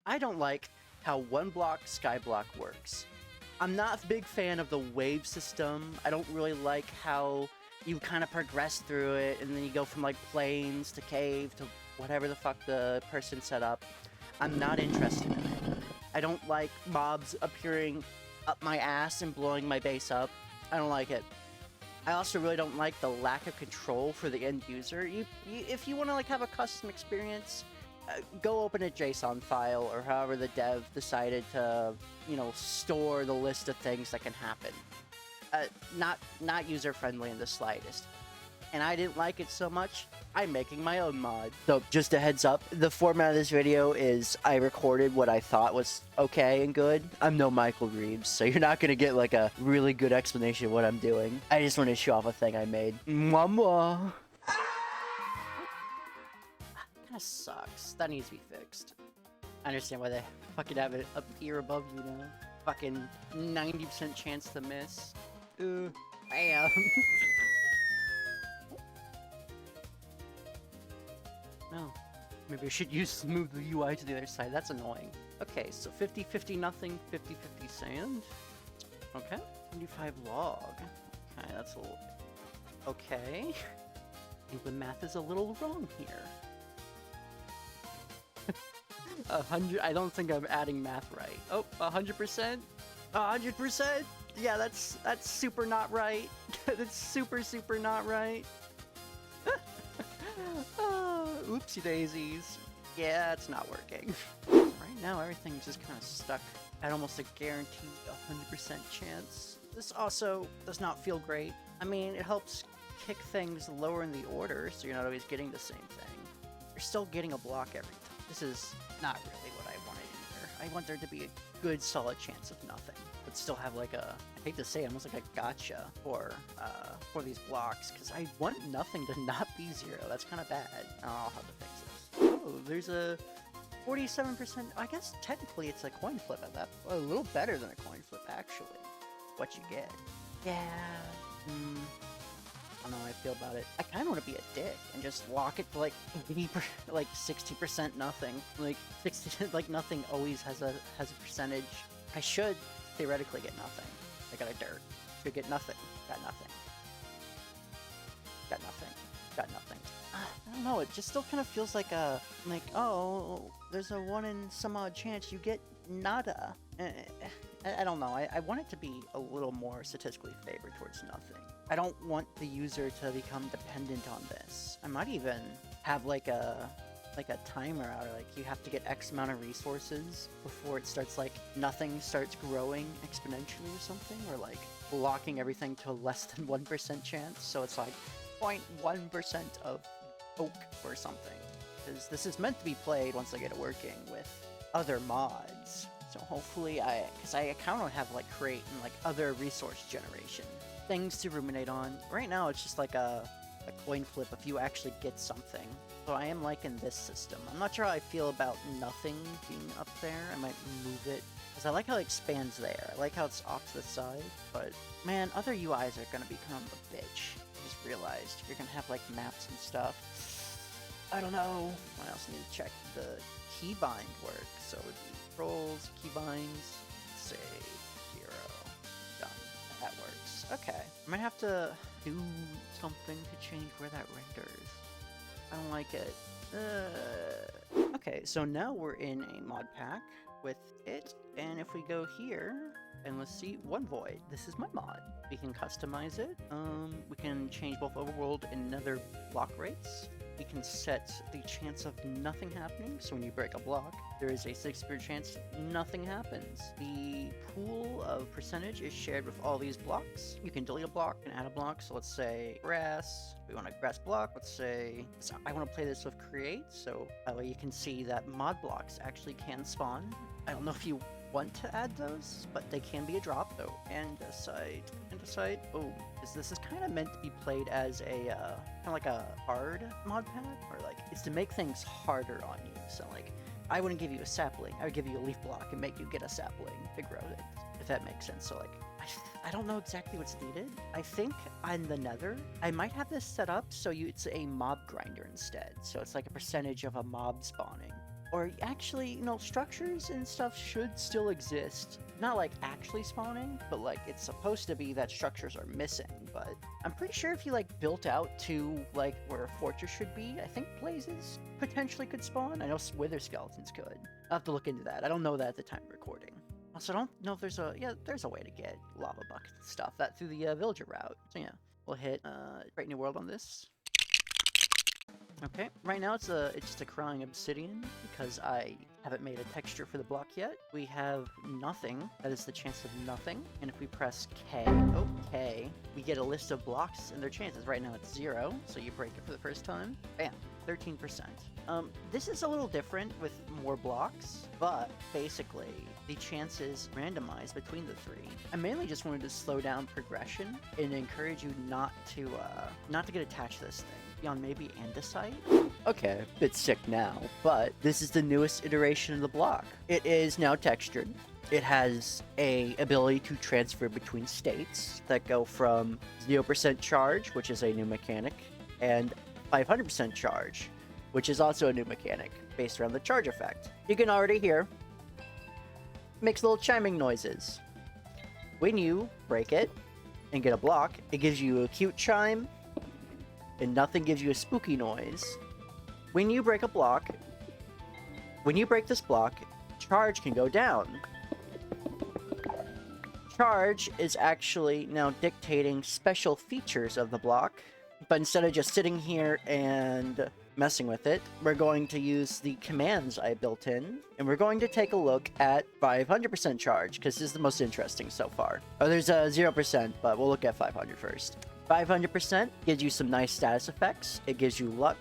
I don't like how one block Skyblock works. I'm not a big fan of the wave system. I don't really like how you kind of progress through it and then you go from like plains to cave to whatever the fuck the person set up. I'm not interested in it. I don't like mobs appearing up my ass and blowing my base up. I don't like it. I also really don't like the lack of control for the end user. If you want to like have a custom experience, go open a JSON file or however the dev decided to, store the list of things that can happen. Not user friendly in the slightest. And I didn't like it so much, I'm making my own mod. So just a heads up, the format of this video is I recorded what I thought was okay and good. I'm no Michael Reeves, so you're not gonna get like a really good explanation of what I'm doing. I just want to show off a thing I made. Mwah. Kinda sucks. That needs to be fixed. I understand why they fucking have it up here above you now. Fucking 90% chance to miss. Bam. No. Maybe I should move the UI to the other side. That's annoying. Okay, so 50-50 nothing, 50-50 sand. Okay. 25 log. Okay, that's a little... Okay. I think the math is a little wrong here. 100... I don't think I'm adding math right. Oh, 100%? 100%? Yeah, that's super not right. That's super not right. Oopsie daisies. Yeah, it's not working. Right now, everything's just kind of stuck at almost a guaranteed 100% chance. This also does not feel great. I mean, it helps kick things lower in the order, so you're not always getting the same thing. You're still getting a block every time. This is not really what I wanted either. I want there to be a good, solid chance of nothing, but still have like a, I hate to say it, almost like a gotcha for these blocks, because I want nothing to not be zero. That's kind of bad. I'll have to fix this. Oh, there's a 47%. I guess technically it's a coin flip at that. A little better than a coin flip, actually. What you get. Yeah. I don't know how I feel about it. I kind of want to be a dick and just lock it to like 80%, like 60% nothing. Like 60, like nothing always has a percentage. I should theoretically get nothing. I got a dirt. Should get nothing. Got nothing. Got nothing. Got nothing. I don't know, it just still kind of feels like a, oh, there's a 1 in some odd chance you get nada. I don't know, I want it to be a little more statistically favored towards nothing. I don't want the user to become dependent on this. I might even have like a timer out, or like you have to get X amount of resources before it starts, like nothing starts growing exponentially or something, or like locking everything to a less than 1% chance, so it's like 0.1% of oak or something. Because this is meant to be played once I get it working with other mods. So hopefully because I kind of have like create and like other resource generation things to ruminate on. Right now it's just like a coin flip if you actually get something. So I am liking this system. I'm not sure how I feel about nothing being up there. I might move it, because I like how it expands there. I like how it's off to the side, but man, other UIs are gonna become a bitch. I just realized you're gonna have like maps and stuff. I don't know. I also need to check the keybind work. So it would be controls, keybinds, say 0. Done. That works. Okay. I might have to do something to change where that renders. I don't like it. Okay, so now we're in a mod pack with it, and if we go here, and let's see, One Void. This is my mod. We can customize it. We can change both overworld and nether block rates. We can set the chance of nothing happening, so when you break a block, there is a 60% chance nothing happens. The pool of percentage is shared with all these blocks. You can delete a block and add a block, so let's say grass. We want a grass block, let's say, so I want to play this with create, so that way you can see that mod blocks actually can spawn. I don't know if you want to add those, but they can be a drop though. Andesite. Oh, this is kind of meant to be played as a kind of like a hard mod pack, or like it's to make things harder on you. So like, I wouldn't give you a sapling. I would give you a leaf block and make you get a sapling to grow it, if that makes sense. So like, I don't know exactly what's needed. I think on the nether, I might have this set up so it's a mob grinder instead. So it's like a percentage of a mob spawning. Or actually, you know, structures and stuff should still exist. Not like actually spawning, but like it's supposed to be that structures are missing. But I'm pretty sure if you like built out to like where a fortress should be, I think blazes potentially could spawn. I know wither skeletons could. I'll have to look into that. I don't know that at the time of recording. Also, I don't know if there's a way to get lava buckets and stuff that through the villager route. So yeah, we'll hit Create New World on this. Okay, right now it's just a crying obsidian because I haven't made a texture for the block yet. We have nothing. That is the chance of nothing. And if we press K, we get a list of blocks and their chances. Right now it's 0, so you break it for the first time. Bam, 13%. This is a little different with more blocks, but basically the chances randomize between the three. I mainly just wanted to slow down progression and encourage you not to get attached to this thing. Beyond maybe andesite? Okay, a bit sick now, but this is the newest iteration of the block. It is now textured. It has a ability to transfer between states that go from 0% charge, which is a new mechanic, and 500% charge, which is also a new mechanic based around the charge effect. You can already hear it makes little chiming noises. When you break it and get a block, it gives you a cute chime, and nothing gives you a spooky noise. When you break this block, charge can go down. Charge is actually now dictating special features of the block, but instead of just sitting here and messing with it, we're going to use the commands I built in, and we're going to take a look at 500% charge, because this is the most interesting so far. Oh, there's a 0%, but we'll look at 500 first. 500% gives you some nice status effects. It gives you luck,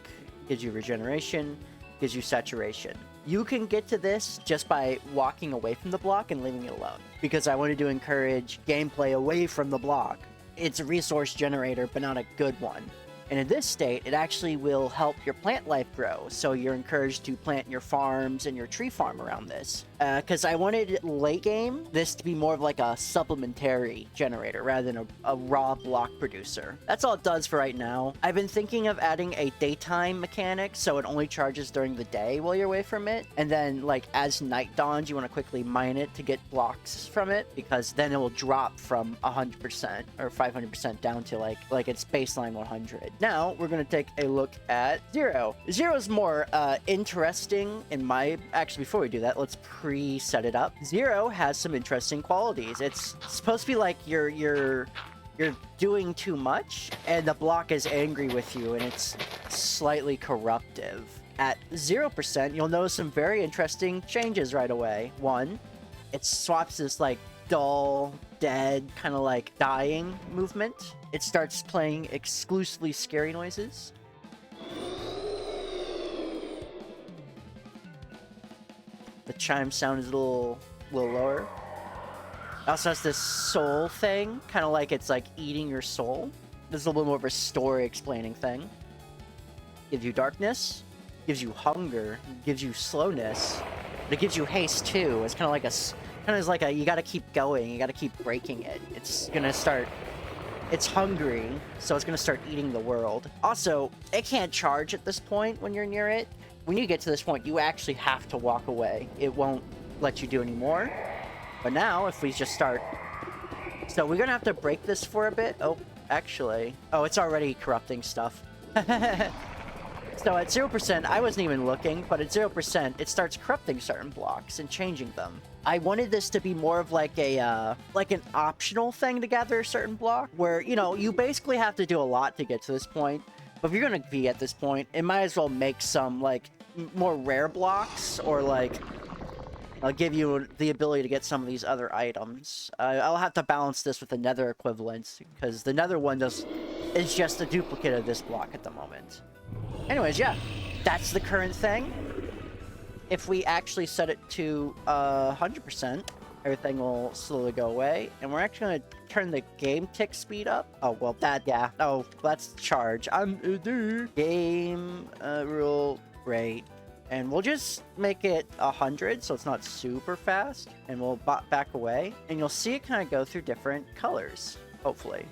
gives you regeneration, gives you saturation. You can get to this just by walking away from the block and leaving it alone, because I wanted to encourage gameplay away from the block. It's a resource generator, but not a good one. And in this state, it actually will help your plant life grow, so you're encouraged to plant your farms and your tree farm around this. Because I wanted late game this to be more of like a supplementary generator rather than a raw block producer. That's all it does for right now. I've been thinking of adding a daytime mechanic, so it only charges during the day while you're away from it. And then, like, as night dawns, you want to quickly mine it to get blocks from it, because then it will drop from 100% or 500% down to like its baseline 100. Now, we're going to take a look at 0. 0 is more interesting in my... Actually, before we do that, let's pre-set it up. 0 has some interesting qualities. It's supposed to be like you're doing too much, and the block is angry with you, and it's slightly corruptive. At 0%, you'll notice some very interesting changes right away. One, it swaps this, like, dull, dead, kind of like dying movement. It starts playing exclusively scary noises. The chime sound is a little lower. It also has this soul thing, kind of like it's like eating your soul. This is a little more of a story explaining thing. Gives you darkness, gives you hunger, gives you slowness, but it gives you haste too. It's kind of like you gotta keep going, you gotta keep breaking it. It's hungry, so it's gonna start eating the world. Also, it can't charge at this point when you're near it. When you get to this point, you actually have to walk away. It won't let you do any more. But now, if we just start... So we're gonna have to break this for a bit. Oh, actually... Oh, it's already corrupting stuff. So at 0%, I wasn't even looking, but at 0%, it starts corrupting certain blocks and changing them. I wanted this to be more of like an optional thing to gather a certain block, where, you know, you basically have to do a lot to get to this point. But if you're gonna be at this point, it might as well make some, like, more rare blocks, or, like, I'll give you the ability to get some of these other items. I'll have to balance this with the nether equivalent, because the nether one is just a duplicate of this block at the moment. Anyways, yeah, that's the current thing. If we actually set it to 100%, everything will slowly go away. And we're actually going to turn the game tick speed up. Oh, well, yeah. Oh, that's charge. Game rule rate. And we'll just make it 100, so it's not super fast. And we'll back away. And you'll see it kind of go through different colors, hopefully.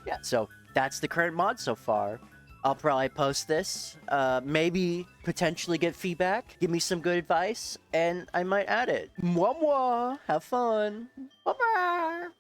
yeah, so that's the current mod so far. I'll probably post this, maybe potentially get feedback, give me some good advice, and I might add it. Mwah mwah! Have fun! Bye-bye!